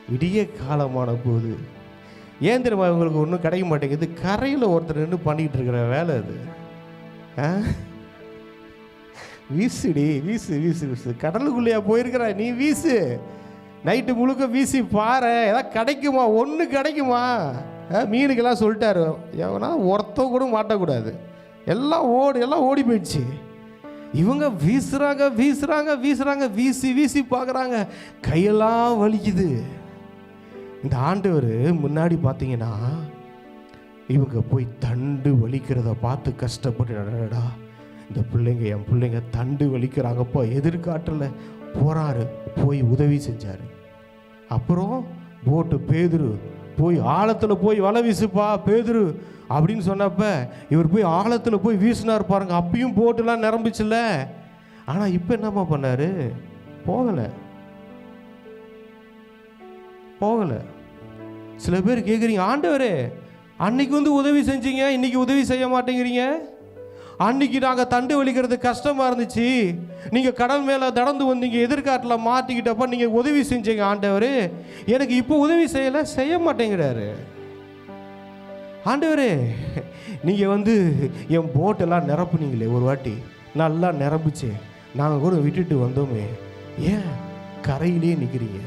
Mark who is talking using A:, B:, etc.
A: விடிய காலமான போது ஏன் தெரியுமா இவங்களுக்கு ஒன்றும் கிடைக்க மாட்டேங்குது? கரையில் ஒருத்தர் நின்று பண்ணிக்கிட்டு இருக்கிற வேலை அது. வீசுடி, வீசு வீசு வீசு. கடலுக்குள்ளேயா போயிருக்கிற நீ? வீசு, நைட்டு முழுக்க வீசி பாரு, ஏதாவது கிடைக்குமா? ஒன்று கிடைக்குமா? மீனுக்கெல்லாம் சொல்லிட்டாரு, எவனா ஒருத்தம் கூட மாட்டக்கூடாது, எல்லாம் ஓடி போயிடுச்சு. இவங்க வீசுறாங்க வீசுறாங்க வீசுறாங்க, வீசி வீசி பார்க்குறாங்க, கையெல்லாம் வலிக்குது. இந்த ஆண்டவர் முன்னாடி பார்த்தீங்கன்னா இவங்க போய் தண்டு வலிக்கிறத பார்த்து கஷ்டப்பட்டு, இந்த பிள்ளைங்க என் பிள்ளைங்க தண்டு வலிக்கிறாங்கப்போ, எதிர்காட்டில் போகிறாரு, போய் உதவி செஞ்சார். அப்புறம் போட்டு பேதுரு போய் ஆழத்தில் போய் வலை வீசுப்பா பேதுரு அப்படின்னு சொன்னப்ப இவர் போய் ஆழத்தில் போய் வீசினார் பாருங்க. அப்பயும் போட்டுலாம் நிரம்பிச்சுல்ல. ஆனால் இப்போ என்னம்மா பண்ணார்? போகலை. சில பேர் கேட்குறீங்க, ஆண்டவரே அன்னைக்கு வந்து உதவி செஞ்சீங்க, இன்னைக்கு உதவி செய்ய மாட்டேங்கிறீங்க. அன்னைக்கு நாங்கள் தண்டு வலிக்கிறது கஷ்டமாக இருந்துச்சு, நீங்கள் கடல் மேலே நடந்து வந்தீங்க, எதிர்காட்டில் மாட்டிக்கிட்டப்ப நீங்கள் உதவி செஞ்சீங்க ஆண்டவர், எனக்கு இப்போ உதவி செய்ய மாட்டேங்கிறாரு. ஆண்டவரே நீங்கள் வந்து என் போட்டெல்லாம் நிரப்புனீங்களே ஒரு வாட்டி, நல்லா நிரம்பிச்சு நாங்கள் கூட விட்டுட்டு வந்தோமே, ஏன் கரையிலே நிற்கிறீங்க?